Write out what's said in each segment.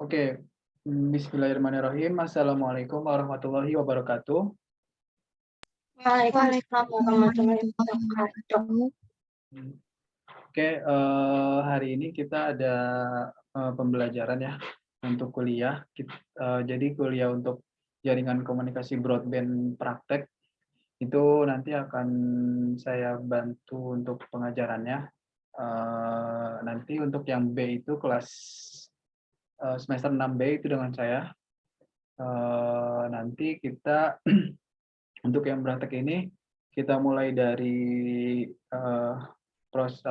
Oke, bismillahirrahmanirrahim. Assalamualaikum warahmatullahi wabarakatuh. Waalaikumsalam warahmatullahi wabarakatuh. Oke, hari ini kita ada pembelajaran ya untuk kuliah. Jadi kuliah untuk jaringan komunikasi broadband praktek itu nanti akan saya bantu untuk pengajarannya. Nanti untuk yang B itu kelas semester 6B itu dengan saya. Nanti kita untuk yang praktek ini kita mulai dari proses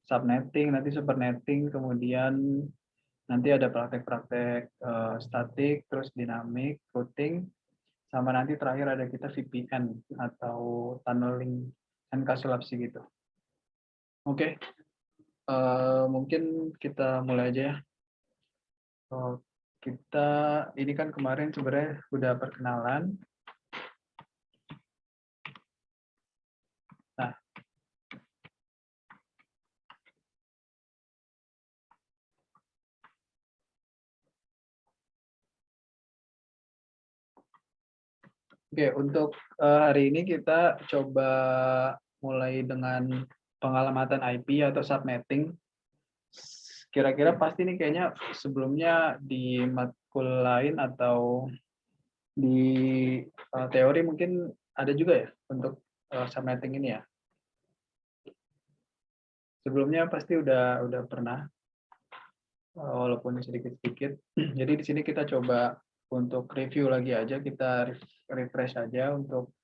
subnetting, nanti supernetting, kemudian nanti ada praktek-praktek statik, terus dinamik, routing, sama nanti terakhir ada kita VPN atau tunneling enkapsulasi gitu. Oke, mungkin kita mulai aja ya. Kita ini kan kemarin sebenarnya udah perkenalan. Nah, oke, untuk hari ini kita coba mulai dengan pengalamatan IP atau subnetting. Kira-kira pasti nih kayaknya sebelumnya di matkul lain atau di teori mungkin ada juga ya untuk subnetting ini ya. Sebelumnya pasti udah pernah, walaupun sedikit-sedikit. Jadi di sini kita coba untuk review lagi aja, kita refresh aja untuk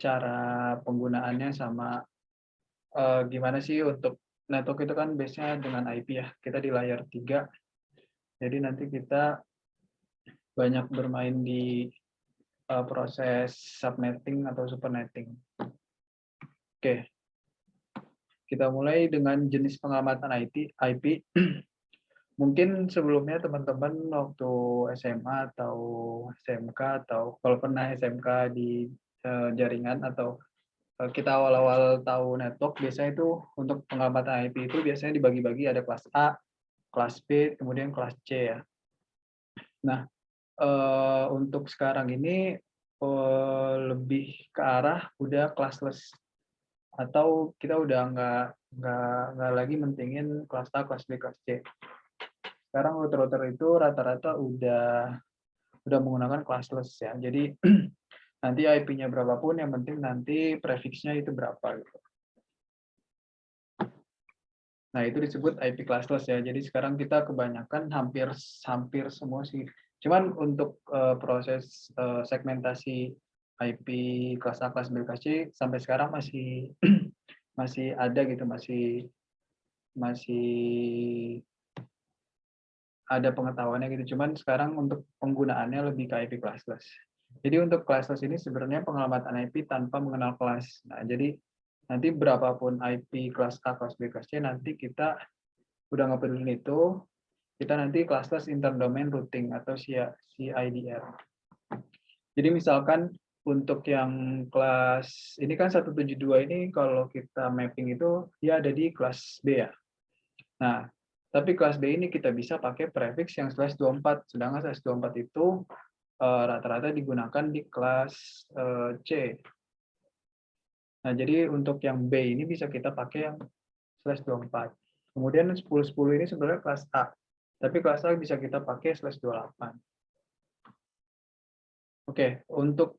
cara penggunaannya sama gimana sih untuk network itu kan base-nya dengan IP ya. Kita di layar 3. Jadi nanti kita banyak bermain di proses subnetting atau supernetting. Oke. Kita mulai dengan jenis pengamatan IP. Mungkin sebelumnya teman-teman waktu SMA atau SMK atau kalau pernah SMK di jaringan atau kita awal-awal tahu network, biasanya itu untuk pengamatan IP itu biasanya dibagi-bagi ada kelas A, kelas B, kemudian kelas C ya. Nah, untuk sekarang ini lebih ke arah udah classless atau kita udah nggak lagi mentingin kelas A, kelas B, kelas C. Sekarang router-router itu rata-rata udah menggunakan classless ya. Jadi nanti IP-nya berapapun, yang penting nanti prefix-nya itu berapa gitu. Nah, itu disebut IP classless ya. Jadi sekarang kita kebanyakan hampir semua sih. Cuman untuk proses segmentasi IP kelas A, kelas B, kelas C sampai sekarang masih masih ada gitu, masih ada pengetahuannya gitu. Cuman sekarang untuk penggunaannya lebih ke IP classless. Jadi untuk classless ini sebenarnya pengamatan IP tanpa mengenal kelas. Nah, jadi nanti berapapun IP kelas A, kelas B, kelas C, nanti kita udah nggak peduli itu, kita nanti classless interdomain routing atau CIDR. Jadi misalkan untuk yang kelas, ini kan 172 ini kalau kita mapping itu dia ada di kelas B ya. Nah, tapi kelas B ini kita bisa pakai prefix yang /24, sedangkan /24 itu rata-rata digunakan di kelas C. Nah, jadi untuk yang B ini bisa kita pakai yang /24. Kemudian 1010 ini sebenarnya kelas A, tapi kelas A bisa kita pakai /28. Oke, untuk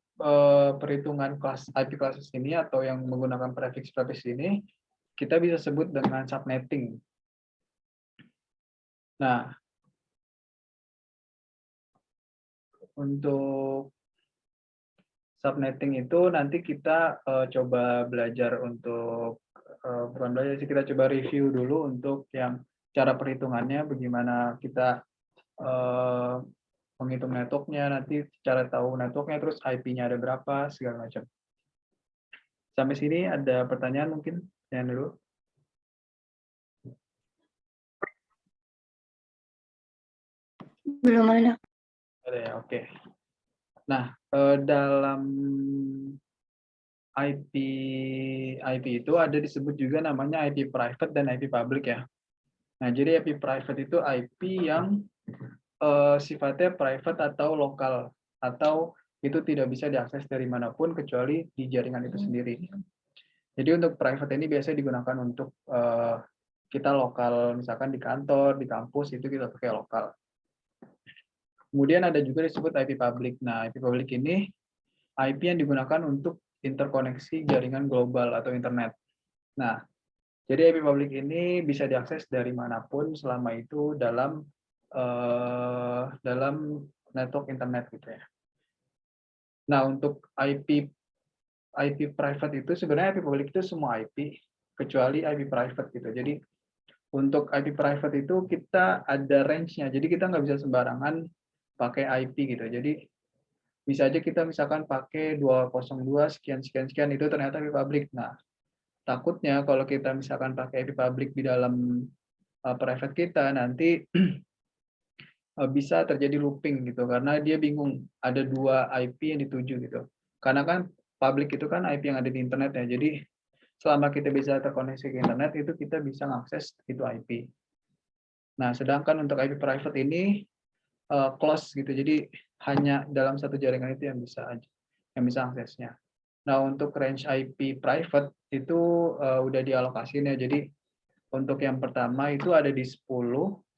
perhitungan kelas IP classes ini atau yang menggunakan prefix ini, kita bisa sebut dengan subnetting. Nah, untuk subnetting itu nanti kita coba belajar untuk bukan belajar sih, kita coba review dulu untuk yang cara perhitungannya, bagaimana kita menghitung networknya, nanti cara tahu networknya, terus IP-nya ada berapa, segala macam. Sampai sini ada pertanyaan mungkin? Yang dulu. Belum ada. Ada ya, oke. Nah, dalam IP itu ada disebut juga namanya IP private dan IP public ya. Nah, jadi IP private itu IP yang sifatnya private atau lokal, atau itu tidak bisa diakses dari manapun kecuali di jaringan itu sendiri. Jadi untuk private ini biasanya digunakan untuk kita lokal, misalkan di kantor, di kampus itu kita pakai lokal. Kemudian ada juga disebut IP public. Nah, IP public ini IP yang digunakan untuk interkoneksi jaringan global atau internet. Nah, jadi IP public ini bisa diakses dari manapun selama itu dalam network internet gitu ya. Nah, untuk IP private itu sebenarnya IP public itu semua IP kecuali IP private gitu. Jadi untuk IP private itu kita ada range-nya. Jadi kita nggak bisa sembarangan pakai IP gitu. Jadi bisa aja kita misalkan pakai 202 sekian sekian sekian itu ternyata IP public. Nah, takutnya kalau kita misalkan pakai IP public di dalam private kita nanti bisa terjadi looping gitu karena dia bingung ada 2 IP yang dituju gitu. Karena kan public itu kan IP yang ada di internet ya. Jadi selama kita bisa terkoneksi ke internet itu kita bisa mengakses itu IP. Nah, sedangkan untuk IP private ini close gitu. Jadi hanya dalam satu jaringan itu yang bisa aksesnya. Nah, untuk range IP private itu udah dialokasin ya. Jadi untuk yang pertama itu ada di 10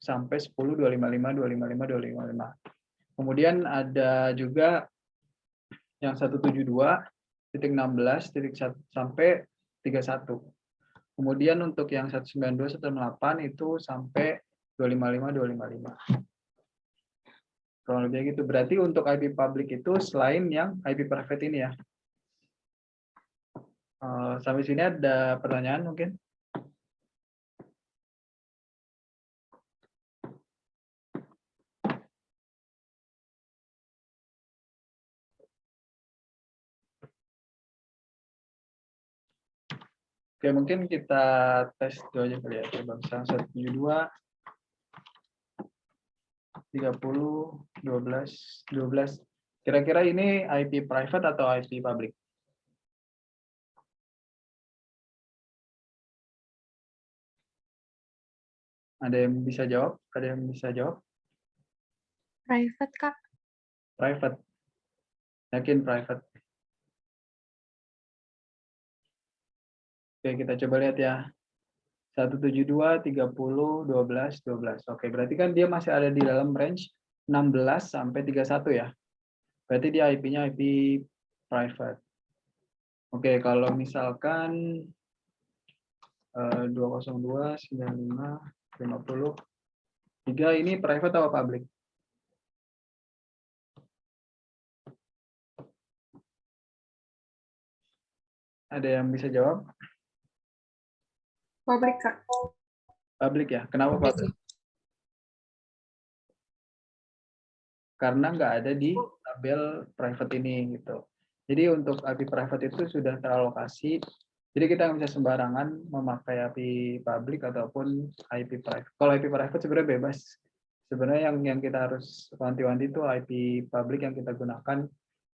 sampai 10 255 255 255. Kemudian ada juga yang 172.16 sampai 31. Kemudian untuk yang 192 168 itu sampai 255 255. Kurang lebih gitu. Berarti untuk IP public itu selain yang IP private ini ya. Sampai sini ada pertanyaan mungkin? Oke, mungkin kita tes itu aja kali ya. Coba misalnya 172, 30, 12, 12. Kira-kira ini IP private atau IP public? Ada yang bisa jawab? Ada yang bisa jawab? Private, Kak. Private. Yakin private? Oke, kita coba lihat ya. 172, 30, 12, 12. Oke, berarti kan dia masih ada di dalam range 16 sampai 31 ya. Berarti dia IP-nya IP private. Oke, kalau misalkan 202, 95, 50, 3 ini private atau public? Ada yang bisa jawab? Public, Kak. Public ya. Kenapa public? Karena nggak ada di tabel private ini gitu. Jadi untuk IP private itu sudah teralokasi. Jadi kita nggak bisa sembarangan memakai IP public ataupun IP private. Kalau IP private sebenarnya bebas. Sebenarnya yang kita harus wanti-wanti itu IP public yang kita gunakan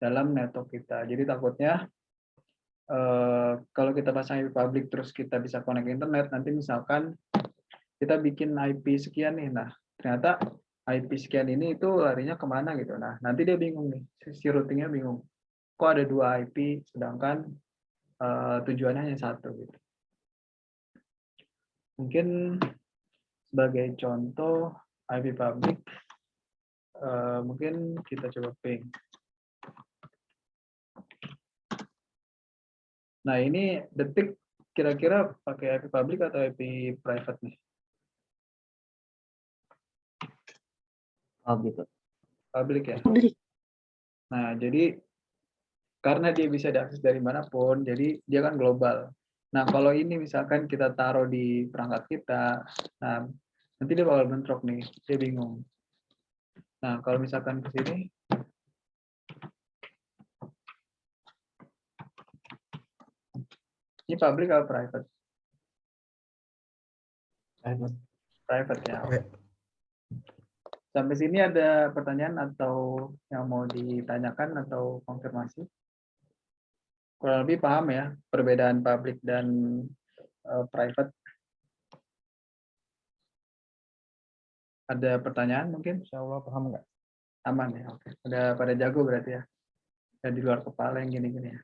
dalam network kita. Jadi takutnya kalau kita pasang IP public terus kita bisa connect internet, nanti misalkan kita bikin IP sekian nih, nah ternyata IP sekian ini itu larinya kemana gitu. Nah nanti dia bingung nih, si routingnya bingung. Kok ada 2 IP sedangkan tujuannya hanya satu gitu. Mungkin sebagai contoh IP public, mungkin kita coba ping. Nah ini detik kira-kira pakai IP public atau IP private nih? Public ya. Public. Nah jadi karena dia bisa diakses dari manapun, jadi dia kan global. Nah kalau ini misalkan kita taruh di perangkat kita, nah nanti dia bakal bentrok nih, dia bingung. Nah kalau misalkan ke sini, ini public atau private? Private ya. Sampai sini ada pertanyaan atau yang mau ditanyakan atau konfirmasi? Kurang lebih paham ya perbedaan public dan private. Ada pertanyaan mungkin? Insya Allah paham nggak? Aman ya, oke. Udah pada jago berarti ya. Dan di luar kepala yang gini-gini ya.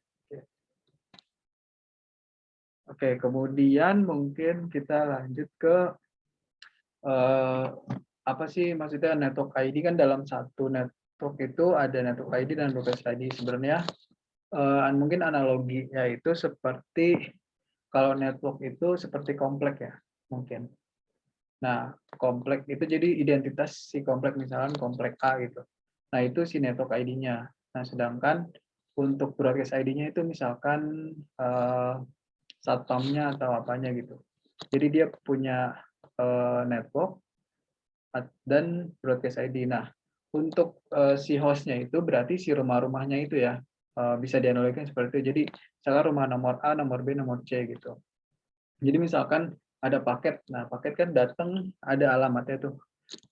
Oke, kemudian mungkin kita lanjut ke apa sih maksudnya network ID. Kan dalam satu network itu ada network ID dan broadcast ID. Sebenarnya mungkin analoginya itu seperti kalau network itu seperti komplek ya, mungkin. Nah, komplek itu jadi identitas si komplek, misalnya komplek A gitu. Nah, itu si network ID-nya. Nah, sedangkan untuk broadcast ID-nya itu misalkan satpamnya atau apanya gitu. Jadi dia punya network dan broadcast ID. Nah, untuk si host-nya itu berarti si rumah-rumahnya itu ya, bisa dianalogikan seperti itu. Jadi, misalkan rumah nomor A, nomor B, nomor C gitu. Jadi misalkan ada paket, nah paket kan datang ada alamatnya tuh.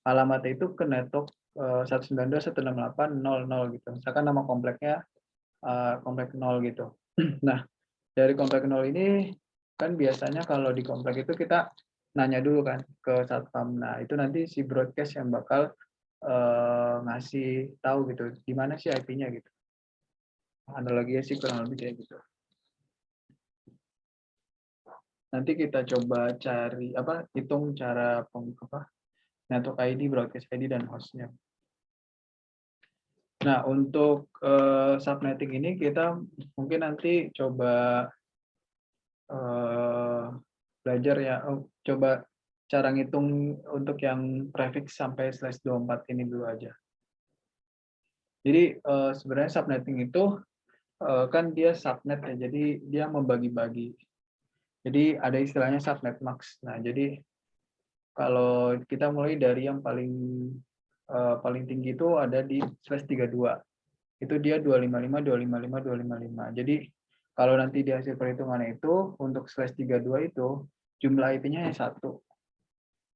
Alamatnya itu ke network 192.168.00 gitu. Misalkan nama kompleknya komplek 0 gitu. Nah, dari komplek 0 ini kan biasanya kalau di komplek itu kita nanya dulu kan ke satpam. Nah, itu nanti si broadcast yang bakal ngasih tahu gitu di mana sih IP-nya gitu. Analoginya sih kurang lebih kayak gitu. Nanti kita coba cari hitung cara network ID, broadcast ID, dan hostnya. Nah, untuk subnetting ini kita mungkin nanti coba belajar ya, coba cara ngitung untuk yang prefix sampai /24 ini dulu aja. Jadi sebenarnya subnetting itu kan dia subnet ya, jadi dia membagi-bagi. Jadi ada istilahnya subnet max. Nah, jadi kalau kita mulai dari yang paling tinggi itu ada di /32. Itu dia 255, 255, 255. Jadi kalau nanti di hasil perhitungannya itu untuk /32 itu jumlah IP-nya hanya 1.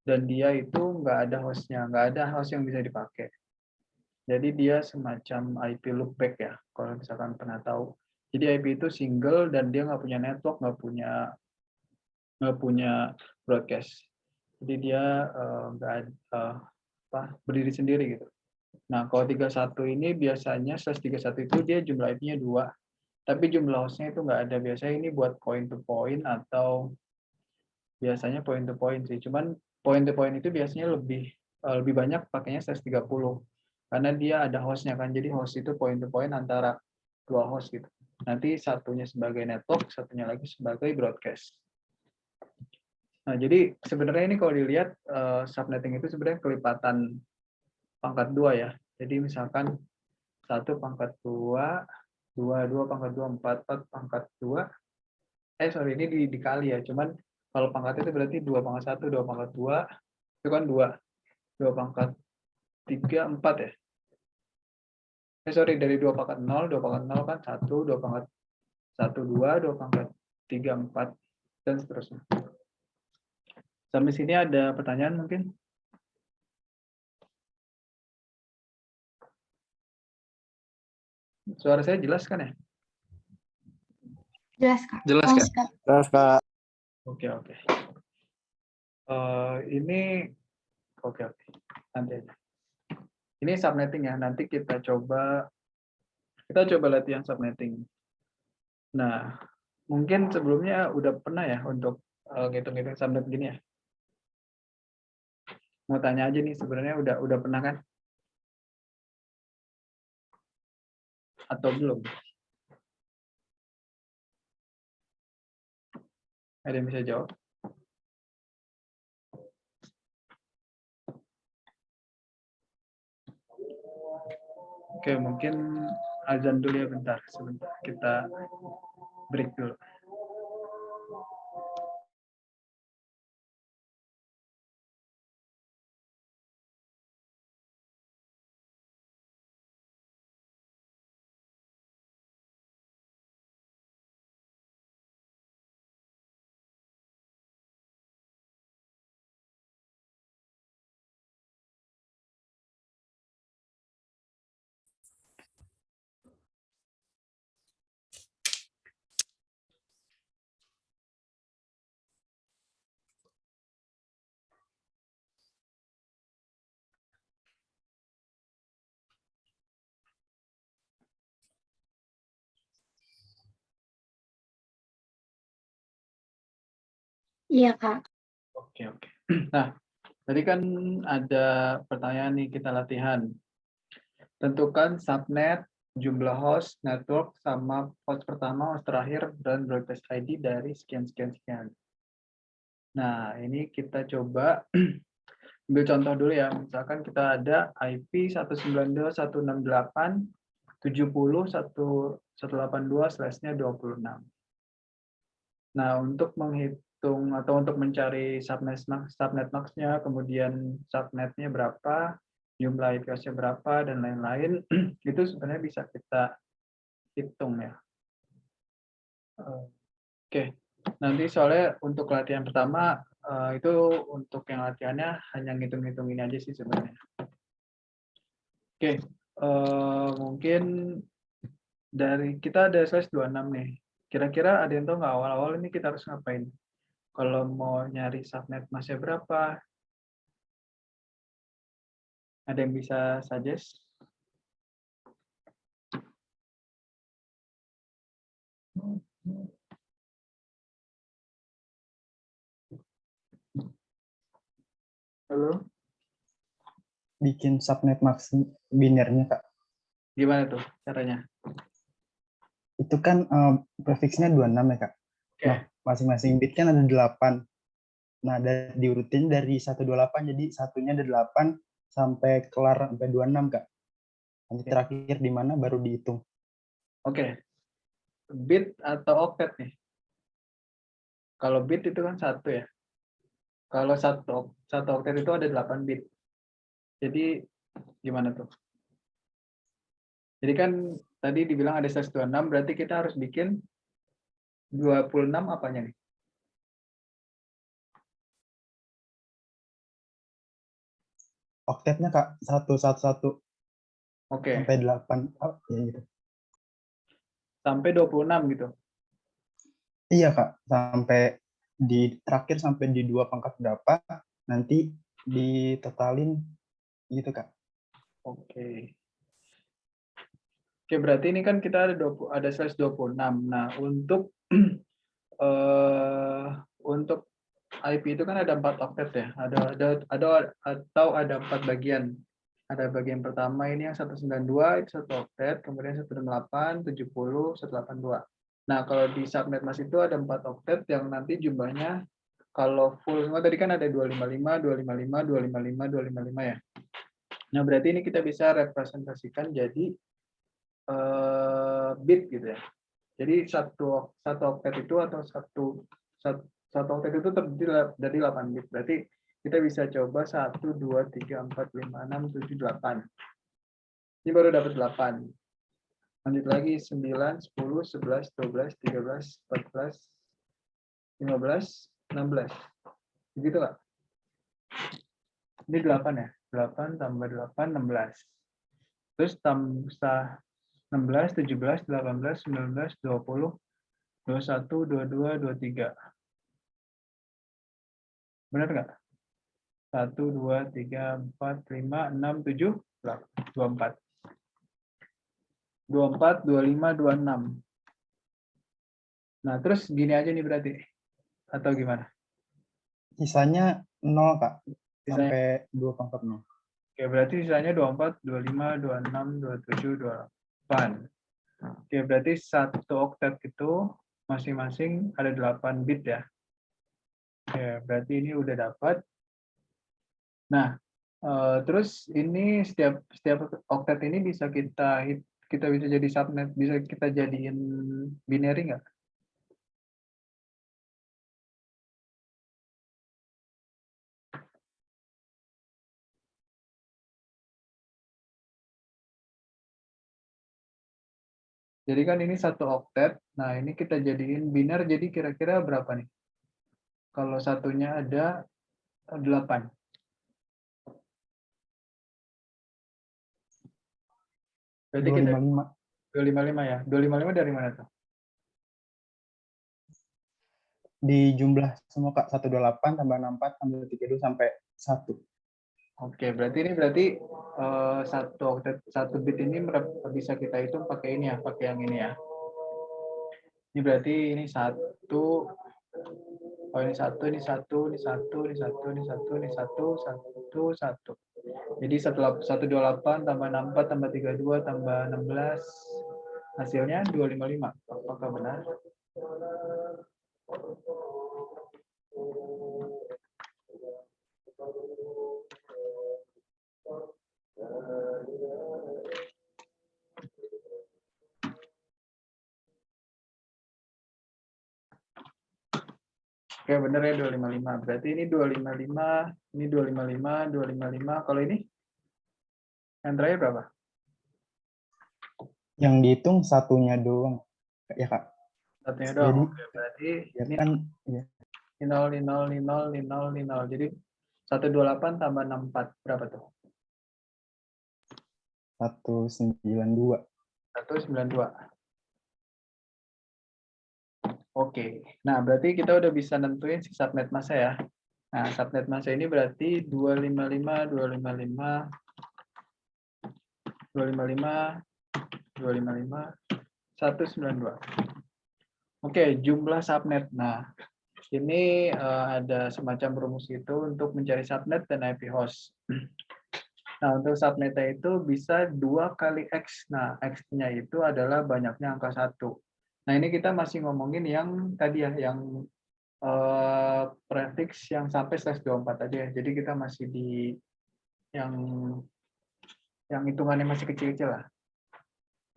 Dan dia itu nggak ada host-nya, nggak ada host yang bisa dipakai. Jadi dia semacam IP loopback ya, kalau misalkan pernah tahu. Jadi IP itu single dan dia nggak punya network, nggak punya broadcast. Jadi dia berdiri sendiri gitu. Nah, kalau 31 ini biasanya /31 itu dia jumlah IP-nya 2, tapi jumlah host-nya itu nggak ada. Biasanya ini buat point to point atau biasanya point to point sih. Cuman point to point itu biasanya lebih banyak pakainya /30 karena dia ada host-nya kan. Jadi host itu point to point antara dua host gitu. Nanti satunya sebagai network, satunya lagi sebagai broadcast. Nah, jadi sebenarnya ini kalau dilihat subnetting itu sebenarnya kelipatan pangkat 2 ya. Jadi misalkan 1 pangkat 2, 2 pangkat 2, 4 pangkat 2. Ini dikali ya. Cuman kalau pangkat itu berarti 2 pangkat 1, 2 pangkat 2, itu kan 2. 2 pangkat 3, 4 ya. Dari 2 pangkat 0, 2 pangkat 0 kan 1, 2 pangkat 1, 2, 2 pangkat 3, 4, dan seterusnya. Sampai sini ada pertanyaan mungkin? Suara saya jelas kan ya? Jelas, Kak. Jelas, Kak. Terus Kak, Oke. Ini oke. Nanti aja. Ini subnetting ya. Nanti kita coba latihan subnetting. Nah, mungkin sebelumnya udah pernah ya untuk ngitung-ngitung subnet gini ya. Mau tanya aja nih, sebenarnya udah pernah kan? Atau belum? Ada yang bisa jawab? Oke, mungkin azan dulu ya bentar. Sebentar, kita break dulu. Iya, Kak. Oke, oke. Nah, tadi kan ada pertanyaan nih kita latihan. Tentukan subnet, jumlah host, network, sama host pertama, host terakhir, dan broadcast ID dari sekian. Nah, ini kita coba ambil contoh dulu ya. Misalkan kita ada IP 192.168.70.182/26. Nah, untuk menghitung atau untuk mencari subnet max-nya, kemudian subnetnya berapa, jumlah IP host-nya berapa, dan lain-lain, itu sebenarnya bisa kita hitung ya. Oke, nanti soalnya untuk latihan pertama, itu untuk yang latihannya hanya ngitung-ngitung ini aja sih sebenarnya. Oke, mungkin dari kita ada slash 26 nih. Kira-kira ada yang tahu nggak awal-awal ini kita harus ngapain? Kalau mau nyari subnet masnya berapa? Ada yang bisa suggest? Halo? Bikin subnet max binernya, Kak. Gimana tuh caranya? Itu kan prefixnya 26 ya, Kak. Oke. Nah, masing-masing bit kan ada 8. Nah, diurutin dari 128, jadi satunya ada 8 sampai kelar sampai 26, Kak. Nanti terakhir di mana baru dihitung. Oke. Bit atau oktet nih? Kalau bit itu kan 1 ya. Kalau satu oktet itu ada 8 bit. Jadi gimana tuh? Jadi kan tadi dibilang ada slash 26, berarti kita harus bikin 26 apanya nih? Oktetnya, Kak, 111 Oke. sampai 8. Oh, ya gitu. Sampai 26 gitu. Iya, Kak. Sampai di terakhir sampai di 2 pangkat berapa, nanti ditotalin gitu, Kak. Oke. Oke, berarti ini kan kita ada slash 26. Nah, untuk untuk IP itu kan ada 4 oktet ya. Ada 4 bagian. Ada bagian pertama ini yang 192 itu 1 oktet, kemudian 128, 70, 182. Nah, kalau di subnet mas itu ada 4 oktet yang nanti jumlahnya kalau full semua tadi kan ada 255, 255, 255, 255 ya. Nah, berarti ini kita bisa representasikan jadi bit gitu ya. Jadi satu oktet itu atau satu oktet itu terdiri dari 8 bit. Berarti kita bisa coba 1, 2, 3, 4, 5, 6, 7, 8. Ini baru dapat 8. Lanjut lagi 9, 10, 11, 12, 13, 14, 15, 16. Begitu Kak? Ini 8 ya. 8 tambah 8, 16. Terus tambah 16, 17, 18, 19, 20, 21, 22, 23. Benar nggak? 1, 2, 3, 4, 5, 6, 7, 24. 24, 25, 26. Nah, terus gini aja nih berarti. Atau gimana? Sisanya 0, Kak. Sisanya, Sampai 2 pangkat 0. oke, berarti sisanya 24, 25, 26, 27, 28. Oke, berarti satu oktet itu masing-masing ada 8 bit ya. Oke, berarti ini udah dapat. Nah, terus ini setiap oktet ini bisa kita bisa jadi subnet, bisa kita jadiin binary nggak? Jadi kan ini satu oktet. Nah, ini kita jadiin biner jadi kira-kira berapa nih? Kalau satunya ada 8. Berarti kita 255. 255 ya. 255 dari mana tuh? Di jumlah semua, Kak. 128 tambah 64 tambah 32 sampai 1. Oke, berarti satu oktet, satu bit ini bisa kita hitung pakai ini ya, pakai yang ini ya. Ini berarti ini 1, Oh, ini satu, ini satu, ini satu, ini satu, ini satu, ini satu, satu, satu. Jadi 128 tambah 64 tambah 32 tambah 16. Hasilnya 255. Apakah benar? Oke, benar ya 255. Berarti ini 255, ini 255, 255. Kalau ini? Yang terakhir berapa? Yang dihitung satunya doang. Ya, Kak. Satunya doang. Jadi, Oke, berarti ya ini kan, ya, 0, 0, 0, 0, 0. Jadi 128 tambah 64. Berapa tuh? 192. 192. Oke. Nah, berarti kita udah bisa nentuin si subnet massa ya. Nah, subnet massa ini berarti 255, 255, 255, 255, 192. Oke, jumlah subnet. Nah, ini ada semacam rumus itu untuk mencari subnet dan IP host. Nah, untuk subnetnya itu bisa 2 kali X. Nah, X-nya itu adalah banyaknya angka 1. Nah, ini kita masih ngomongin yang tadi ya, yang prefix yang sampai /24 tadi ya. Jadi kita masih di yang hitungannya masih kecil-kecil lah.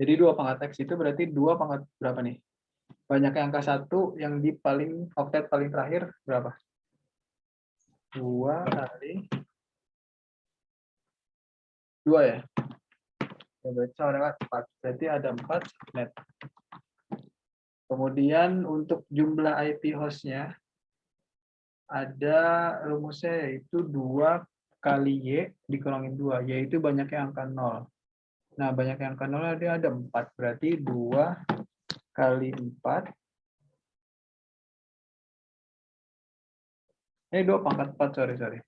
Jadi 2 pangkat X itu berarti 2 pangkat berapa nih? Banyaknya angka 1 yang di paling oktet paling terakhir berapa? 2 kali 2 ya? Ya, berarti sama dengan 4. Berarti ada 4 subnet. Kemudian untuk jumlah IP host-nya ada rumusnya yaitu 2 kali Y dikurangin 2, yaitu banyaknya angka 0. Nah, banyaknya angka 0 ada 4, berarti 2 kali 4. Ini 2 pangkat 4, sorry.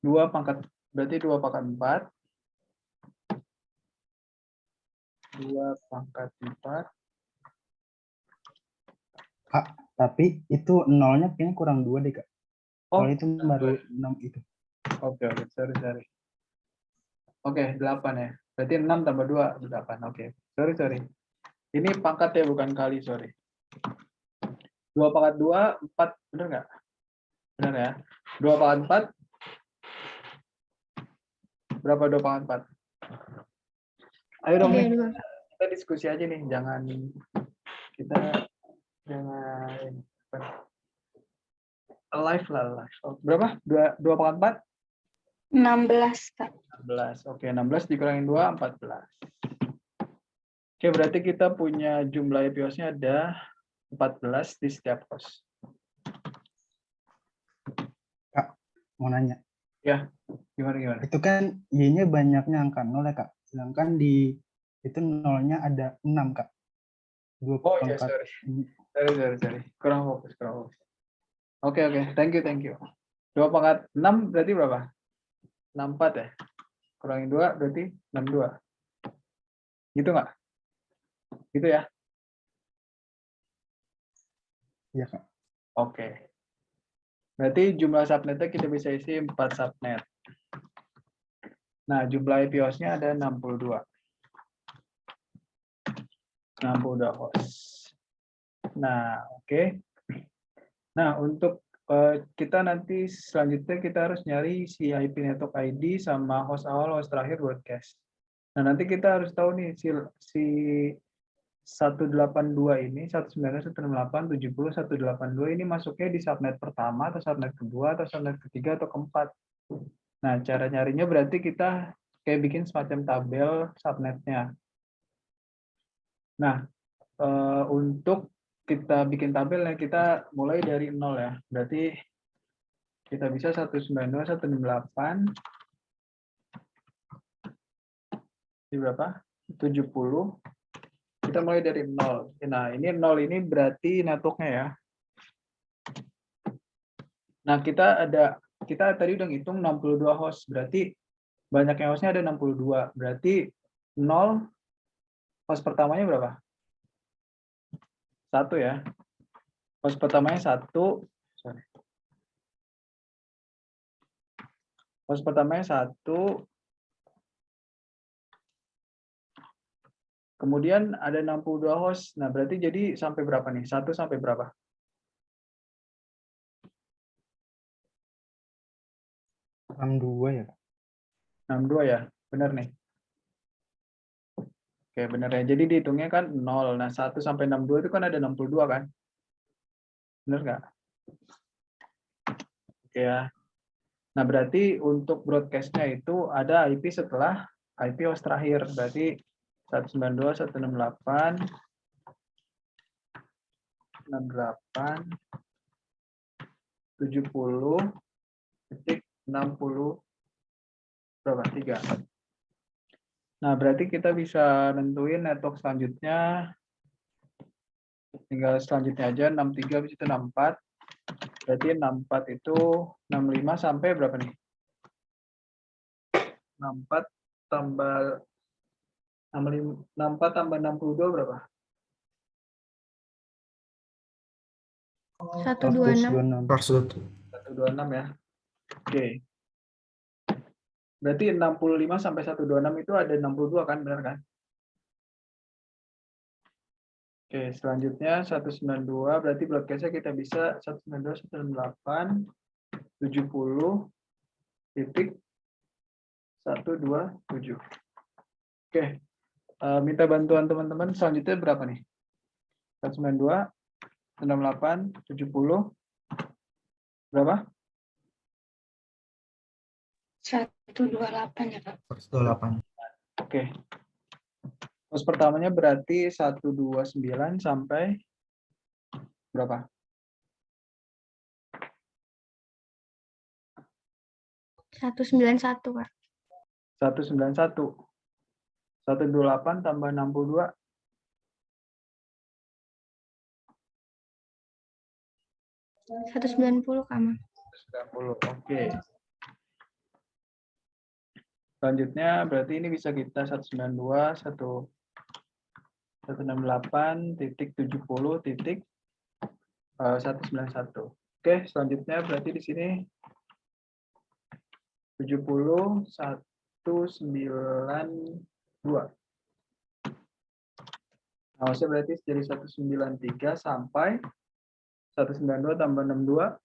2 pangkat, berarti 2 pangkat 4. 2 pangkat 4. Kak, tapi itu nolnya kayaknya kurang 2 deh, Kak. Oh, Kalau itu baru 6 itu. Oke, sorry. Oke, 8 ya. Berarti 6 tambah 2, 8. Oke, sorry. Ini pangkat ya, bukan kali, sorry. 2 pangkat 2, 4. Benar nggak? Benar ya. 2 pangkat 4. Berapa 2 pangkat 4? Ayo dong nih, kita diskusi aja nih. Jangan live lah. Oh, berapa? 2 pangkat 4? 16, Kak. 16. Oke, 16 dikurangin 2, 14. Oke, berarti kita punya jumlah IP host-nya ada 14 di setiap host. Kak, mau nanya. Ya, gimana? Itu kan Y-nya banyaknya angka 0 ya, Kak. Sedangkan di itu nolnya ada 6, Kak. 2 Oh iya, pangkat. sorry. Kurang fokus. Oke. Thank you. 2 pangkat 6 berarti berapa? 64 ya? Kurangin 2 berarti 62. Gitu nggak? Gitu ya? Iya, Kak. Oke. Berarti jumlah subnetnya kita bisa isi 4 subnet. Nah, jumlah IP host-nya ada 62. 62 host. Nah, oke. Nah, untuk kita nanti selanjutnya kita harus nyari si IP network ID sama host awal, host terakhir broadcast. Nah, nanti kita harus tahu nih si 182 ini, 192, 168, 70, 182 ini masuknya di subnet pertama atau subnet kedua atau subnet ketiga atau keempat. Nah, cara nyarinya berarti kita kayak bikin semacam tabel subnetnya. Nah, untuk kita bikin tabelnya, kita mulai dari 0 ya. Berarti kita bisa 192, 168, di berapa? 70. Kita mulai dari 0. Nah, ini 0 ini berarti networknya ya. Nah, kita tadi udah ngitung 62 host. Berarti banyaknya hostnya ada 62. Berarti 0, host pertamanya berapa? 1 ya. Pos pertamanya 1. Sorry. Pos pertamanya 1. Kemudian ada 62 host. Nah, berarti jadi sampai berapa nih? 1 sampai berapa? 62 ya, Kak? 62 ya? Benar nih. Oke, benar ya. Jadi dihitungnya kan 0. Nah, 1 sampai 62 itu kan ada 62 kan? Benar nggak? Oke ya. Nah, berarti untuk broadcast-nya itu ada IP setelah IP host terakhir. Berarti 192.168.68 70.60 berapa? 3. Nah, berarti kita bisa nentuin network selanjutnya. Tinggal selanjutnya aja 63 habis itu 64. Berarti 64 itu 65 sampai berapa nih? 64 tambah 64 tambah 62 berapa? 126. 126 ya. Oke. Berarti 65 sampai 126 itu ada 62 kan, benar kan? Oke, selanjutnya 192 berarti broadcast-nya kita bisa 192.168.70.127. Oke. Minta bantuan teman-teman selanjutnya berapa nih? 192, 168, 70 berapa? 128 ya, Kak. 128. Oke. Pos pertamanya berarti 129 sampai berapa? 191, Kak. 191. 128 tambah 62. 190, Kak. 190. Oke. Selanjutnya berarti ini bisa kita 192, 198.70.191. Oke, selanjutnya berarti di sini 70.192. Nah, maksudnya berarti jadi 193 sampai 192 tambah 62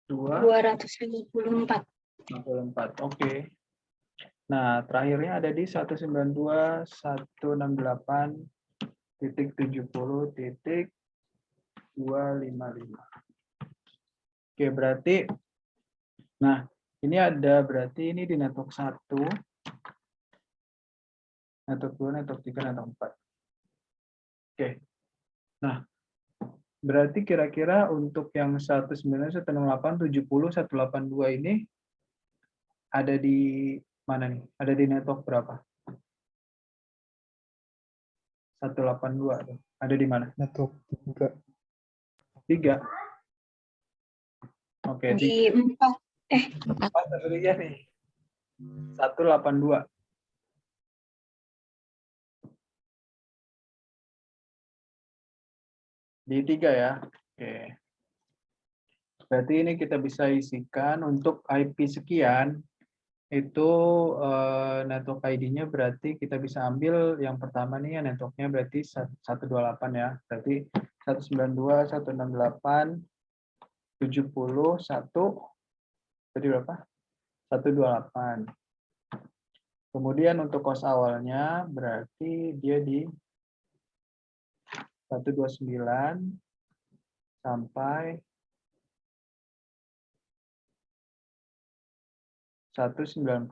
254. 64. Oke. Nah, terakhirnya ada di 192.168.70.255. Oke, berarti nah, ini ada berarti ini di network 1, network 2, network 3, network 4. Oke. Nah, berarti kira-kira untuk yang 192.168.70.182 ini ada di mana nih? Ada di network berapa? 182 tuh. Ada di mana? Network 3. 3. Oke, Di 4. 4 atau 3 nih? 182. Di 3 ya. Oke. Berarti ini kita bisa isikan untuk IP sekian, itu network ID-nya berarti kita bisa ambil yang pertama nih ya, networknya berarti 128 ya. Berarti 192.168.70.1 jadi berapa? 128. Kemudian untuk kos awalnya berarti dia di 129 sampai 190.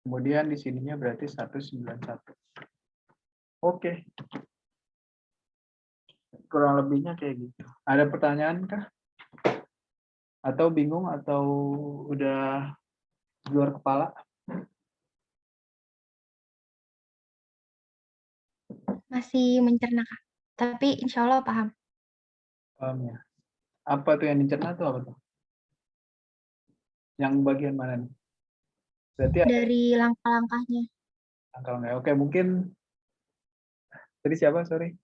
Kemudian di sininya berarti 191. Oke. Kurang lebihnya kayak gitu. Ada pertanyaan kah? Atau bingung atau udah di luar kepala? Masih mencerna, Kak. Tapi insya Allah paham. Paham ya. Apa tuh yang dicerna tuh apa tuh? Yang bagian mana nih? Berarti ada Dari langkah-langkahnya. Kalau nggak, oke, mungkin tadi siapa, sorry?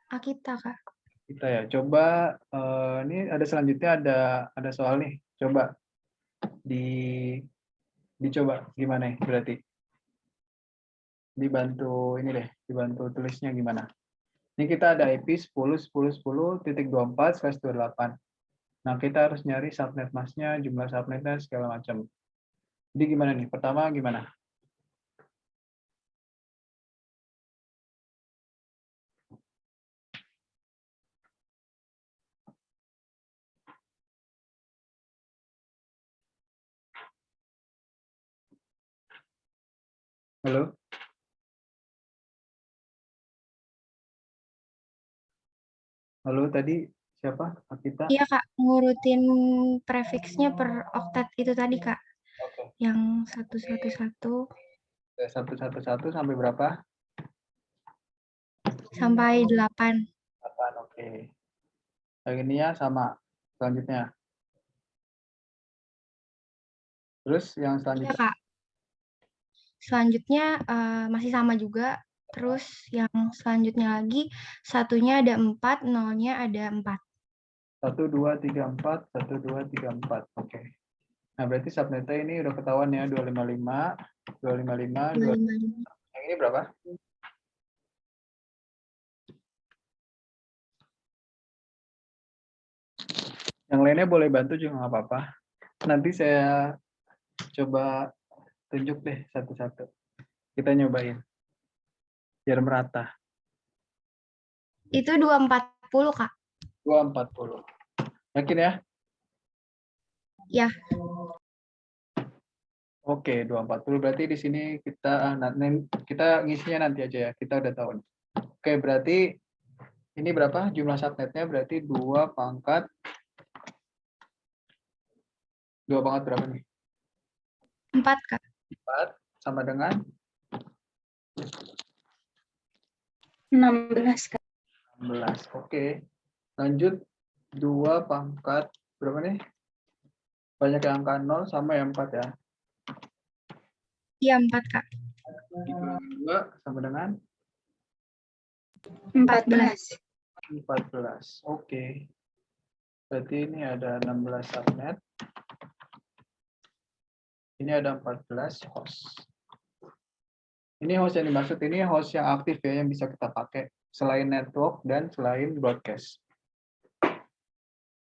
Akita, Kak. Kita ya, coba ini ada selanjutnya ada soal nih, coba dicoba gimana ya berarti? Dibantu ini deh, dibantu tulisnya gimana? Ini kita ada IP 10.10.10.24/28. Nah, kita harus nyari subnet masknya, jumlah subnetnya segala macam. Jadi gimana nih? Pertama gimana? Halo? Halo, tadi siapa? Akita? Iya, Kak, ngurutin prefixnya per oktet itu tadi, Kak. Oke. Yang 111 111 sampai berapa? sampai 8. 8, oke. Yang ini ya sama selanjutnya. Terus yang Iya, selanjutnya Kak. Selanjutnya masih sama juga. Terus yang selanjutnya lagi, satunya ada 4, nolnya ada 4. 1, 2, 3, 4, 1, 2, 3, 4. Oke. Nah, berarti subnetnya ini udah ketahuan ya, 255, 255, 2. 255. Yang ini berapa? Yang lainnya boleh bantu juga nggak apa-apa. Nanti saya coba tunjuk deh satu-satu. Kita nyobain. Biar merata. Itu 240, Kak. 240. Yakin ya? Ya. Oke, 240. Berarti di sini kita ngisinya nanti aja ya. Kita udah tahu. Oke, berarti ini berapa jumlah subnetnya? Berarti 2 pangkat berapa nih? 4, Kak. 4 sama dengan 16, Kak. 16. Oke. Lanjut 2 pangkat berapa nih? Banyak yang angka 0 sama yang 4 ya. Iya, 4, Kak. Dikurangi 2 sama dengan 14. 14. Oke. Berarti ini ada 16 subnet. Ini ada 14 host. Ini host yang dimaksud ini host yang aktif ya, yang bisa kita pakai selain network dan selain broadcast.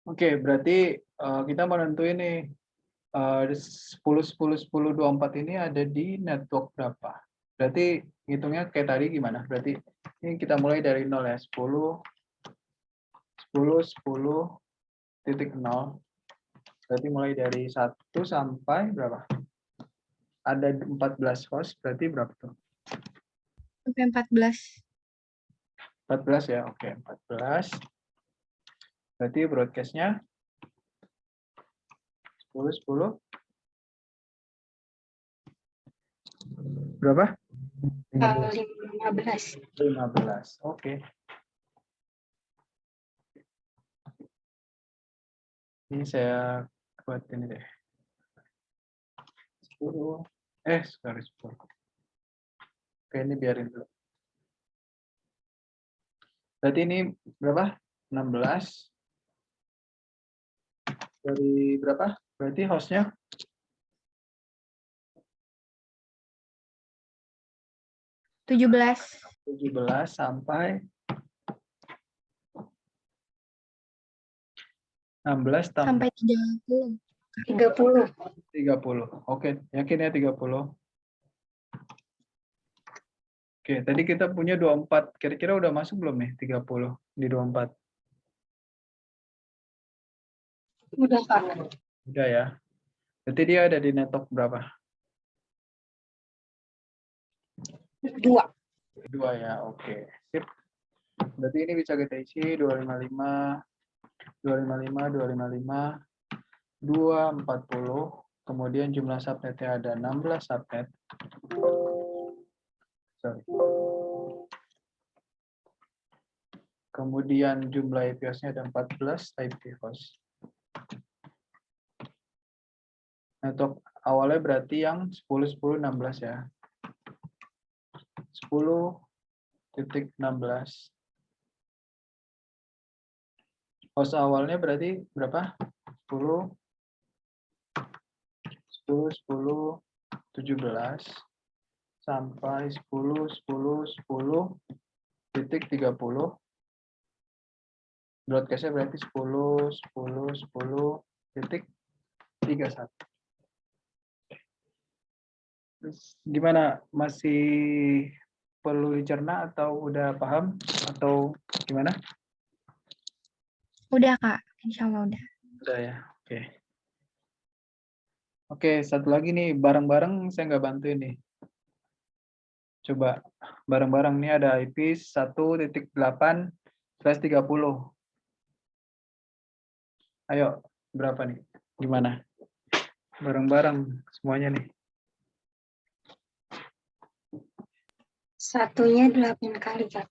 Oke, berarti kita menentuin ini 10.10.10.24 ini ada di network berapa. Berarti hitungnya kayak tadi gimana? Berarti ini kita mulai dari 0 ya, 10.10.10.0. Berarti mulai dari 1 sampai berapa? Ada 14 host, berarti berapa tuh? Sampai 14. 14 ya, oke, 14. Berarti broadcast-nya 10. Berapa? 15. 15. Oke. Ini saya buat ini deh. 10. Sorry, 10. Oke, ini biarin dulu. Berarti ini berapa? 16. Dari berapa? Berarti hostnya 17. 17 sampai 16 tambah Sampai 30. 30. 30. Oke, yakin ya 30? Oke, tadi kita punya 24. Kira-kira udah masuk belum nih 30 di 24? Udah, Kak. Udah ya. Berarti dia ada di network berapa? 2. 2 ya, oke. Sip. Berarti ini bisa kita isi 255, 255, 255, 240. Kemudian jumlah subnetnya ada 16 subnet. Sorry. Kemudian jumlah IP hostnya ada 14 IP host. Network awalnya berarti yang 10, 10, 16 ya. 10.16. Host awalnya berarti berapa? 10, 10, 10, 17 sampai 10, 10, 10.30. Broadcast-nya berarti 10, 10, 10.31. Terus gimana? Masih perlu dicerna atau udah paham atau gimana? Udah, Kak. Insya Allah udah. Udah ya. Oke. Oke, satu lagi nih, bareng-bareng saya nggak bantuin nih. Coba bareng-bareng nih ada IP 1.8/30. Ayo, berapa nih? Gimana? Bareng-bareng semuanya nih. Satunya 8 kali, Kak.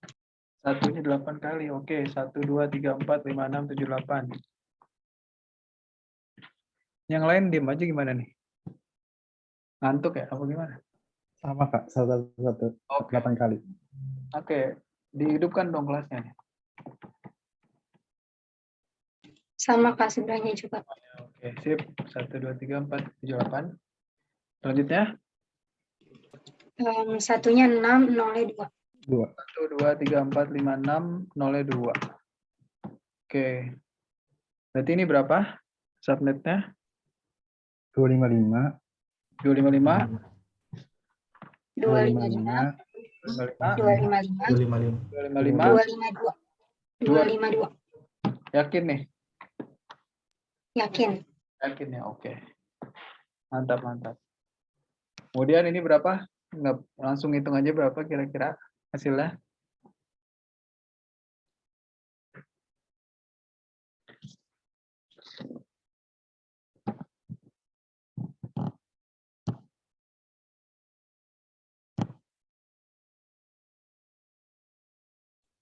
Satunya 8 kali. Oke, 1, 2, 3, 4, 5, 6, 7, 8. Yang lain diem aja gimana nih? Ngantuk ya? Apa gimana? Sama Kak, satu 8 kali. Oke, dihidupkan dong kelasnya nih. Sama, Kak, sebelahnya juga. Oke, sip. 1, 2, 3, 4, 7, 8. Selanjutnya? Satunya 6, 0-nya 2. 2. 1, 2, 3, 4, 5, 6, 0-nya 2. Oke. Berarti ini berapa? Subnetnya? 255. 255. 255, 255. 255, 255. 252. 252. Yakin nih? Yakin. Yakin ya, oke. Mantap, mantap. Kemudian ini berapa? Nggak, langsung hitung aja berapa kira-kira hasilnya.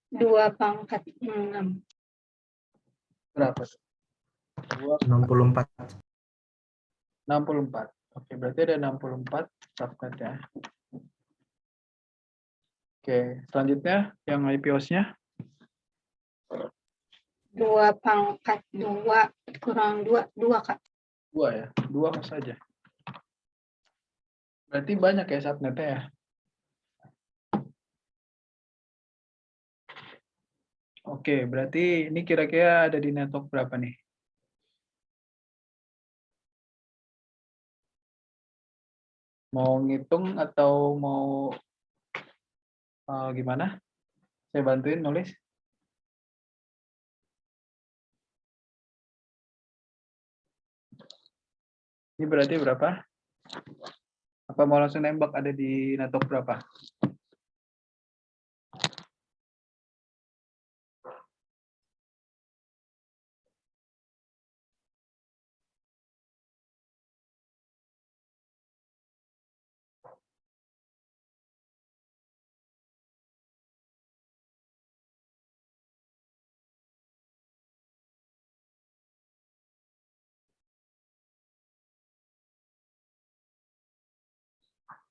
Dua pangkat 6. Berapa? 64. 64. Oke, berarti ada 64 subnet ya. Oke, selanjutnya yang IP host-nya 2 pangkat 2 kurang 2, 2, Kak. 2 ya. 2 host saja. Berarti banyak ya subnetnya ya. Oke, berarti ini kira-kira ada di network berapa nih? Mau ngitung atau mau gimana? Saya bantuin nulis. Ini berarti berapa? Apa mau langsung nembak ada di network berapa?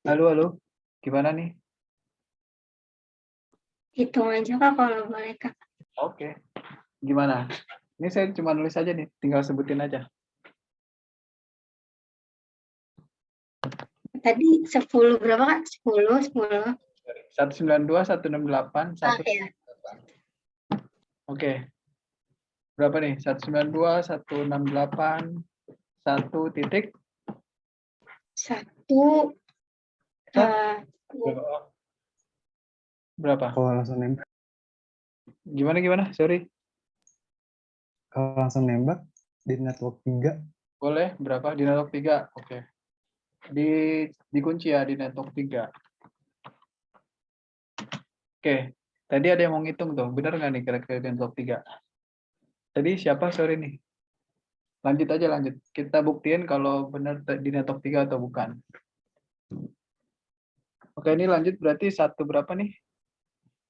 Halo, halo. Gimana nih? Hitung aja, Kak, kalau boleh, Kak. Oke. Gimana? Ini saya cuma nulis aja nih, tinggal sebutin aja. Tadi 10 berapa, Kak? 10, 10. 192, 168, 1. Ya. Oke. Berapa nih? 192, 168, 1 titik. 1. Berapa? Kalau langsung nembak, Gimana? Sorry. kalau langsung nembak di network 3. Boleh, berapa? Di network 3. Oke. Dikunci ya di network 3. Oke. Tadi ada yang mau ngitung tuh. Benar nggak nih kira-kira di network 3? Tadi siapa? Sorry nih. Lanjut aja, lanjut. Kita buktiin kalau benar di network 3 atau bukan. Oke, ini lanjut berarti 1 berapa nih?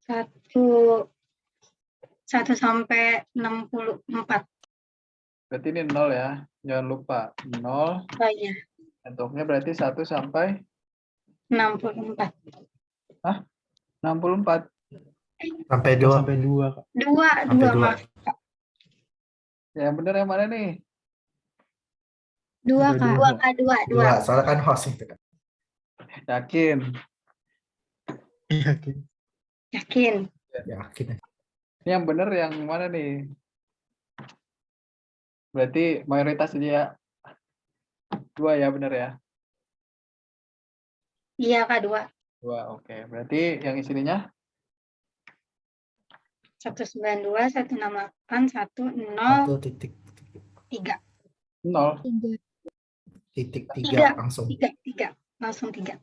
1 sampai 64. Berarti ini 0 ya. Jangan lupa. 0. Oh iya. Bentuknya berarti 1 sampai 64. 64. Sampai Oh, 2. sampai 2, Kak. 2, Sampai 2 2. maaf. Yang benar yang mana nih? 2, Sampai Kak. 2, Kak, 2, 2. 2. Soalnya kan host itu kan. Yakin? Iya, Ki. Yakin. Yakin. Ini yang benar yang mana nih? Berarti mayoritas dia 2 ya, benar ya? Iya, Kak, 2. 2, oke. Berarti yang isinya 192, 168, 1 titik 103. 0. 3. titik 3, 3 langsung. 3. Langsung 3.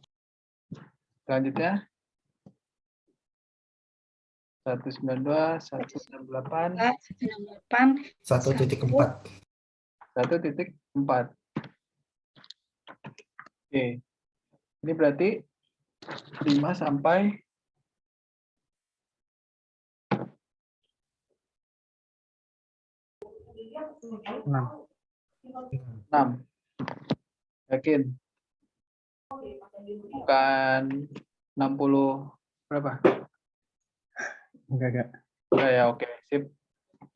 Selanjutnya 192, 168, 168, 1.4. 1.4. Oke. Ini berarti 5 sampai 6. 6. Yakin? Bukan 60 berapa? Enggak. Enggak ya, oke. Sip.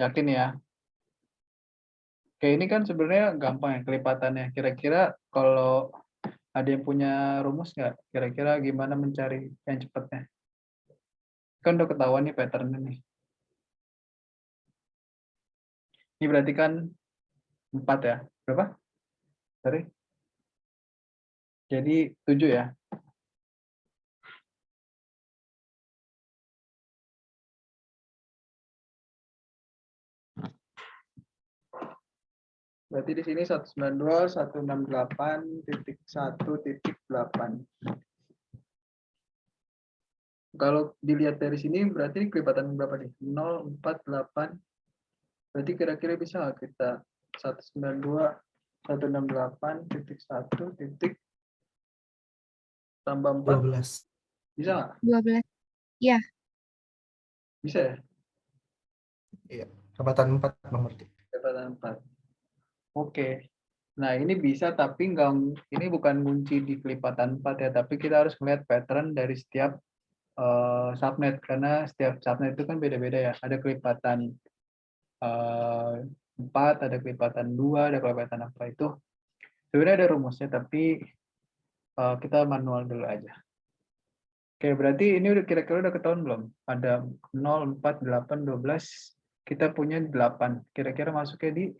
Yakin ya? Oke, ini kan sebenarnya gampang ya kelipatannya. Kira-kira kalau ada yang punya rumus nggak? Kira-kira gimana mencari yang cepatnya? Kan udah ketahuan nih pattern-nya nih. Ini berarti kan 4 ya? Berapa? Sorry. Jadi 7 ya? Berarti di sini 192, 168.1.8. Kalau dilihat dari sini berarti ini kelipatan berapa nih? 048. Berarti kira-kira bisa nggak kita 192, 168.1 titik tambah 4? 12. Bisa nggak? 12. Bisa ya? Iya. Kelipatan 4 nomor 3. Kelipatan 4. Oke. Nah, ini bisa tapi enggak, ini bukan kunci di kelipatan 4 ya, tapi kita harus melihat pattern dari setiap subnet, karena setiap subnet itu kan beda-beda ya. Ada kelipatan 4, ada kelipatan 2, ada kelipatan apa itu. Sebenarnya ada rumusnya, tapi kita manual dulu aja. Oke, berarti ini udah kira-kira udah ketahuan belum? Ada 0, 4, 8, 12. Kita punya 8. Kira-kira masuknya di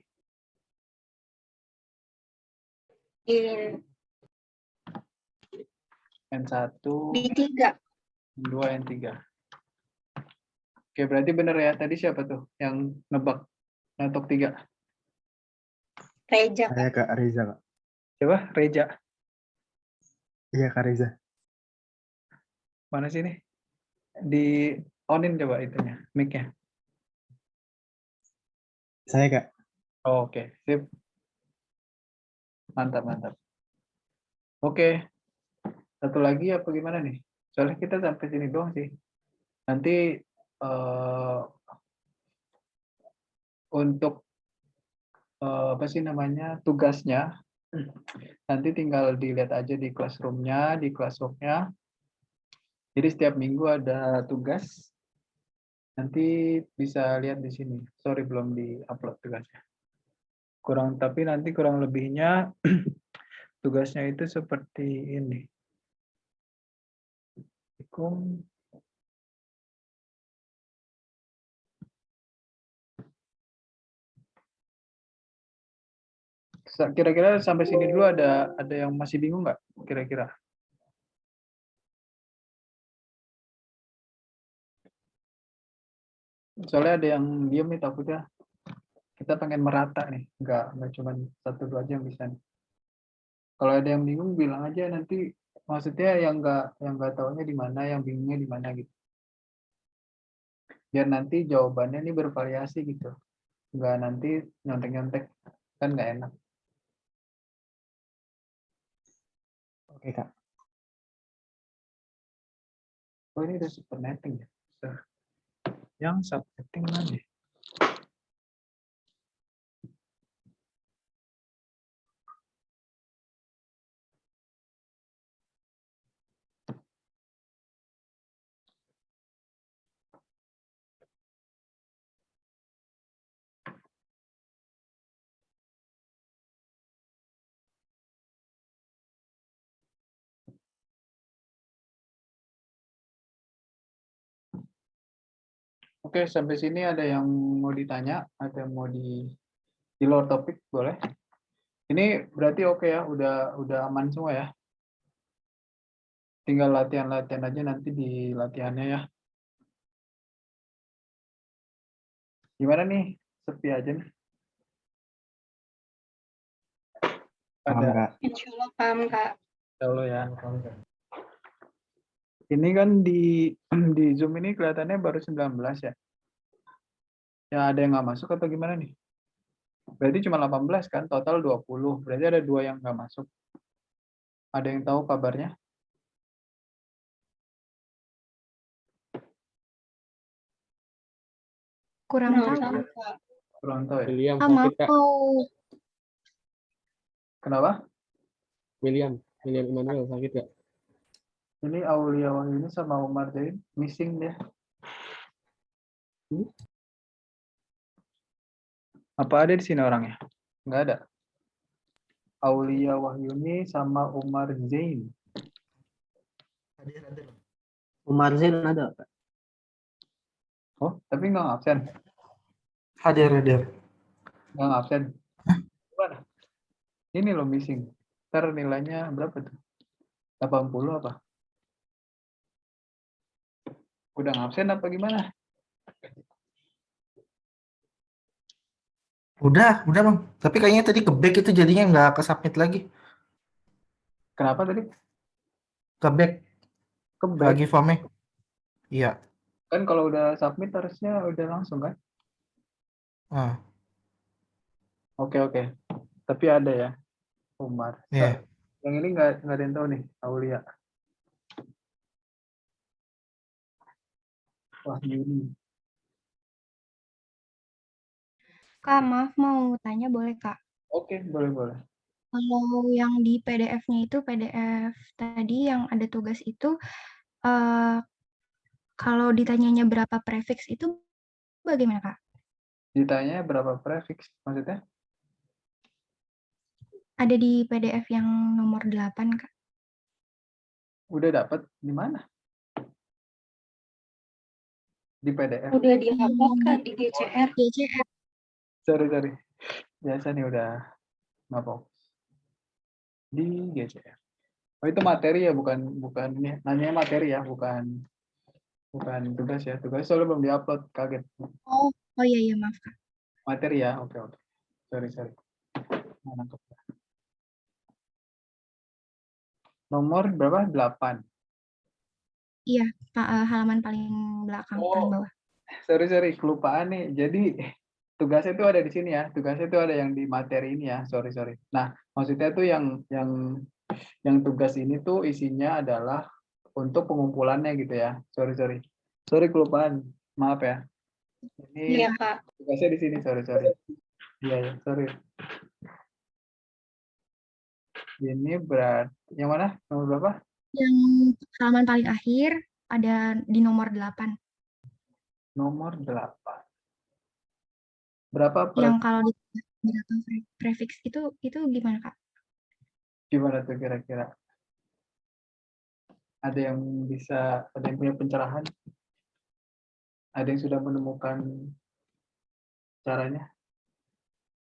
N1, Di 3. N2, N3. Oke, berarti benar ya. Tadi siapa tuh yang nebak untuk 3? Reja, Kak. Saya Kak Reza, Kak. Siapa? Reja. Iya, Kak Reza. Mana sini? Di onin coba itunya, mic-nya. Saya, Kak. Oh, oke, sip. Mantap. Oke, satu lagi apa gimana nih? Soalnya kita sampai sini doang sih. Nanti untuk apa sih namanya tugasnya, nanti tinggal dilihat aja di classroom-nya, di classwork-nya. Jadi setiap minggu ada tugas. Nanti bisa lihat di sini. Sorry belum di-upload tugasnya. Tapi nanti kurang lebihnya tugasnya itu seperti ini. Kira-kira sampai sini dulu ada yang masih bingung nggak? Kira-kira? Soalnya ada yang diam nih, takutnya kita pengen merata nih, nggak cuma 1-2 aja yang bisa nih. Kalau ada yang bingung bilang aja, nanti maksudnya yang nggak taunya di mana, yang bingungnya di mana gitu. Biar nanti jawabannya ini bervariasi gitu, nggak nanti nyontek-nyontek, kan nggak enak. Oke, Kak. Oh, ini udah super netting ya. Yang subnetting mana? Oke, sampai sini ada yang mau ditanya, ada yang mau di luar topik, boleh? Ini berarti oke ya, udah aman semua ya. Tinggal latihan-latihan aja nanti di latihannya ya. Gimana nih? Sepi aja nih. Paham, Ada Kak. Insya Allah paham, Kak. kalau ya. Ini kan di Zoom ini kelihatannya baru 19 ya. Ya ada yang nggak masuk atau gimana nih? Berarti cuma 18 kan, total 20. Berarti ada 2 yang nggak masuk. Ada yang tahu kabarnya? Kurang Kurang tahu. tahu, Kak. Kurang tahu ya. William Ah, sakit maaf Kak. mau Kenapa? William Emmanuel sakit Kak. Ini Aulia Wahyuni sama Umar Zain missing dia. Apa ada di sini orangnya? Nggak ada. Aulia Wahyuni sama Umar Zain. Hadir. Umar Zain ada, Pak. Oh, tapi nggak absen. Hadir. Nggak absen. Gimana? Ini loh missing. Ntar nilainya berapa tuh? 80 apa? Udah ngabsen apa gimana? Udah Bang. Tapi kayaknya tadi ke-back itu jadinya nggak ke-submit lagi. Kenapa tadi? Ke-back Ke-back. lagi formnya. Iya. Kan kalau udah submit harusnya udah langsung kan? Ah, Oke. Tapi ada ya, Umar. iya. Yang ini nggak ada yang tahu nih, Aulia. Wahyuni. Kak, maaf mau tanya boleh Kak? Oke, boleh. Kalau yang di PDF-nya itu PDF tadi yang ada tugas itu kalau ditanyanya berapa prefix itu bagaimana Kak? Ditanya berapa prefix maksudnya? Ada di PDF yang nomor 8 Kak. Udah dapat di mana? Di PDF. Udah di-upload, Kak, di GCR. GCR. Sorry. Biasa nih udah nggak fokus. Di GCR. Oh itu materi ya, bukan ini. Nanya materi ya, bukan tugas ya. Tugas soalnya belum diupload, kaget. Oh iya maaf Kak. Materi ya, oke. Sorry. Nggak nangkep. Nomor berapa? 8. Iya, halaman paling belakang, paling bawah. Sorry, kelupaan nih. Jadi tugasnya itu ada di sini ya. Tugasnya itu ada yang di materi ini ya. Sorry. Nah, maksudnya tuh yang tugas ini tuh isinya adalah untuk pengumpulannya gitu ya. Sorry. Sorry kelupaan. Maaf ya. Ini Iya, Kak. tugasnya di sini. Sorry. Iya, sorry. Ini berarti yang mana? Nomor berapa? Yang halaman paling akhir ada di nomor 8. Nomor 8. Berapa Yang kalau di berapa prefix itu gimana Kak? gimana tuh kira-kira? Ada yang punya pencerahan? Ada yang sudah menemukan caranya?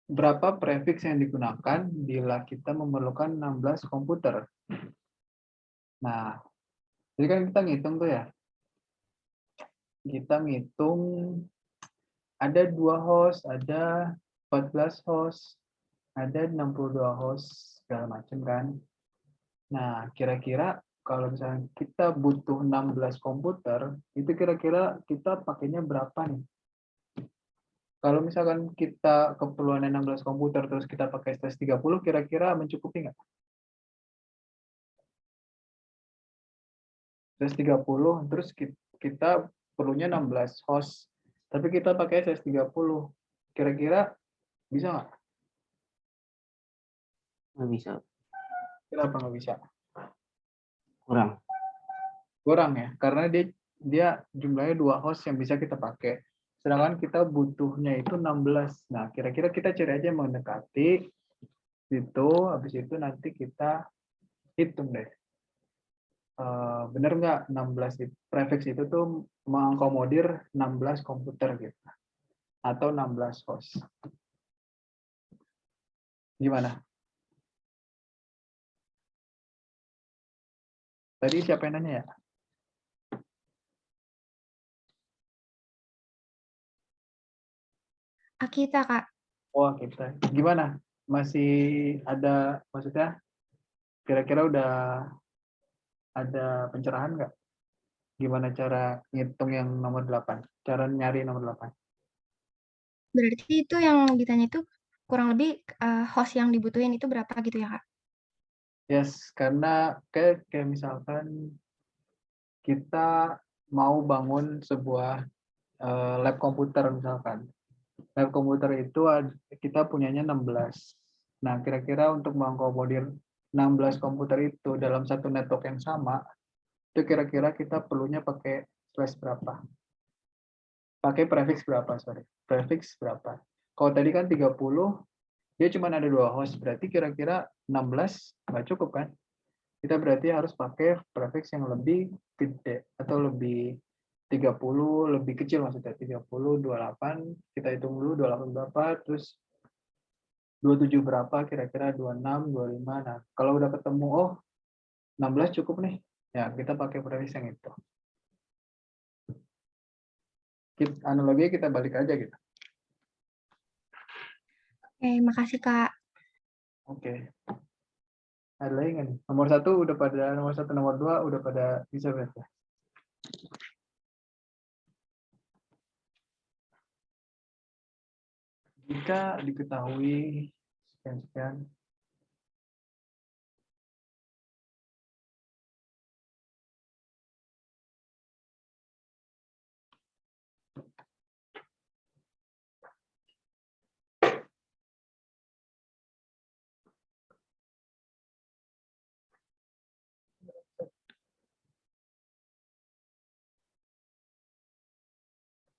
Berapa prefix yang digunakan bila kita memerlukan 16 komputer? Nah, jadi kan kita ngitung tuh ya. Kita ngitung ada 2 host, ada 14 host, ada 62 host, segala macam kan. Nah, kira-kira kalau misalnya kita butuh 16 komputer, itu kira-kira kita pakainya berapa nih? Kalau misalkan kita keperluannya 16 komputer, terus kita pakai STS 30, kira-kira mencukupi nggak? STS 30, terus kita perlunya 16 host, tapi kita pakai STS 30. Kira-kira bisa nggak? Nggak bisa. Kenapa nggak bisa? Kurang. Ya, karena dia jumlahnya 2 host yang bisa kita pakai. Sedangkan kita butuhnya itu 16. Nah, kira-kira kita cari aja yang mendekati itu, habis itu nanti kita hitung deh. bener nggak 16 prefix itu tuh mengakomodir 16 komputer gitu atau 16 host. Gimana? Tadi siapa yang nanya ya? Akita, Kak. Oh, kita. Gimana? Masih ada, maksudnya kira-kira udah ada pencerahan nggak? Gimana cara ngitung yang nomor 8? Cara nyari nomor 8? Berarti itu yang ditanya itu kurang lebih host yang dibutuhin itu berapa gitu ya, Kak? Yes, karena kayak misalkan kita mau bangun sebuah lab komputer misalkan. Lab komputer itu kita punyanya 16. Nah, kira-kira untuk mengakomodir 16 komputer itu dalam satu network yang sama, itu kira-kira kita perlunya pakai flash berapa? Pakai prefix berapa, sorry. Prefix berapa? Kalau tadi kan 30, dia cuma ada 2 host, berarti kira-kira 16 nggak cukup kan? Kita berarti harus pakai prefix yang lebih gede atau lebih 30, lebih kecil maksudnya 30, 28, kita hitung dulu 28 berapa, terus 27 berapa, kira-kira 26, 25. Nah, kalau udah ketemu, oh 16 cukup nih, ya kita pakai prefix yang itu. Analoginya kita balik aja gitu. Oke, makasih, Kak. Oke. Ada lagi nggak nih? Nomor 1 udah pada, nomor 1, nomor 2 udah pada bisa berarti. Jika diketahui sekian-sekian,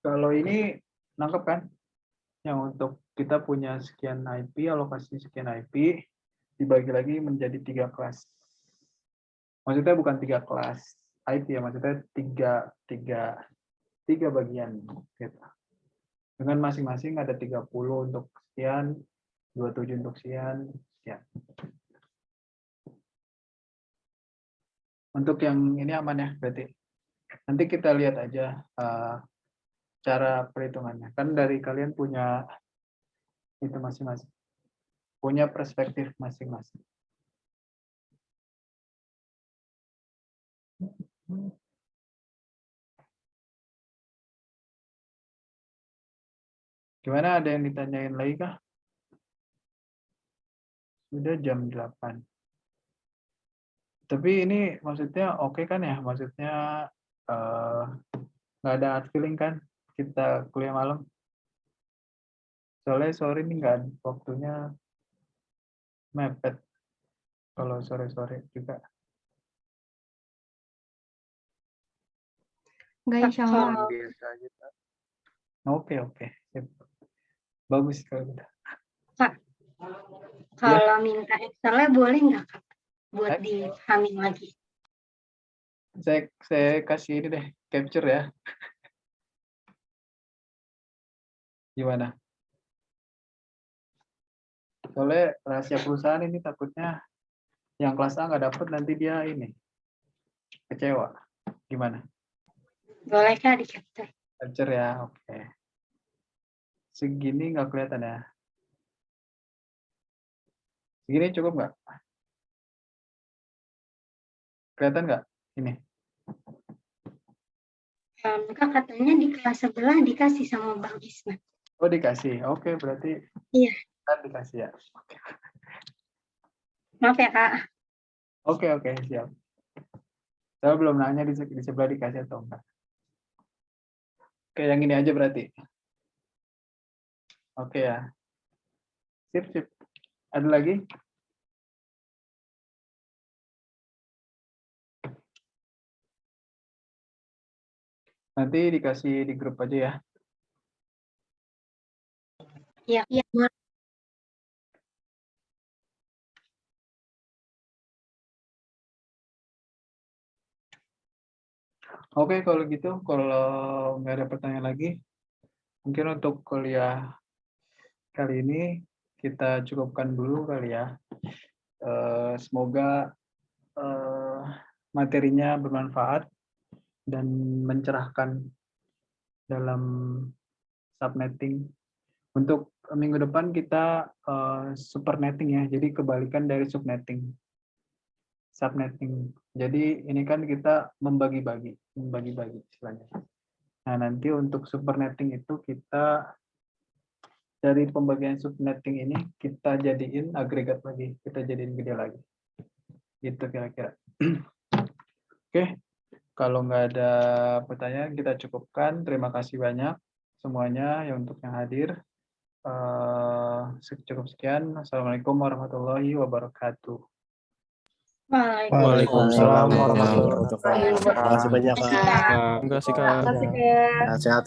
kalau ini nangkep kan? Yang untuk kita punya sekian IP, alokasi sekian IP, dibagi lagi menjadi 3 kelas. Maksudnya bukan 3 kelas IP ya, maksudnya 3 bagian gitu. Dengan masing-masing ada 30 untuk sekian, 27 untuk sekian, sekian. Untuk yang ini aman ya berarti. Nanti kita lihat aja cara perhitungannya. Kan dari kalian punya itu masing-masing. Punya perspektif masing-masing. Gimana, ada yang ditanyain lagi kah? Sudah jam 8. Tapi ini maksudnya oke kan ya? Maksudnya nggak ada hard feeling kan kita kuliah malam? Soalnya sore ini nggak ada waktunya, mepet kalau sore-sore juga. Enggak, insya Allah. Kalau Biasa aja. Oke. Sip. Bagus kalau gitu. kalau minta Excelnya boleh nggak Kak? Buat dipahamin lagi. Saya kasih ini deh, capture ya. Gimana? Soalnya rahasia perusahaan ini takutnya yang kelas A nggak dapet, nanti dia ini kecewa. Gimana? Boleh Kak di-capture? Capture ya, oke. Segini nggak kelihatan ya? Segini cukup nggak? Kelihatan nggak? Ini. Kak katanya di kelas sebelah dikasih sama Bang Isna. Oh dikasih. Oke, berarti Iya. kan dikasih ya. Oke. Maaf ya Kak. Oke, siap. Saya belum nanya di sebelah dikasih atau enggak. Oke, yang ini aja berarti. Oke ya. Sip. Ada lagi? Nanti dikasih di grup aja ya. Iya. Iya. Oke, kalau gitu, kalau nggak ada pertanyaan lagi, mungkin untuk kuliah kali ini kita cukupkan dulu kali ya. Semoga materinya bermanfaat dan mencerahkan dalam subnetting. Untuk minggu depan kita super netting ya, jadi kebalikan dari subnetting. Subnetting. Jadi ini kan kita membagi-bagi istilahnya. Nah, nanti untuk super netting itu kita dari pembagian subnetting ini kita jadiin agregat lagi, kita jadiin gede lagi. Gitu kira-kira. Oke, kalau nggak ada pertanyaan kita cukupkan. Terima kasih banyak semuanya yang untuk yang hadir. Cukup sekian. Assalamualaikum warahmatullahi wabarakatuh. Waalaikumsalam. Waalaikumsalam warahmatullahi wabarakatuh. Terima kasih banyak, Kak. Terima kasih, Kak. Terima kasih, Kak. Sehat-sehat.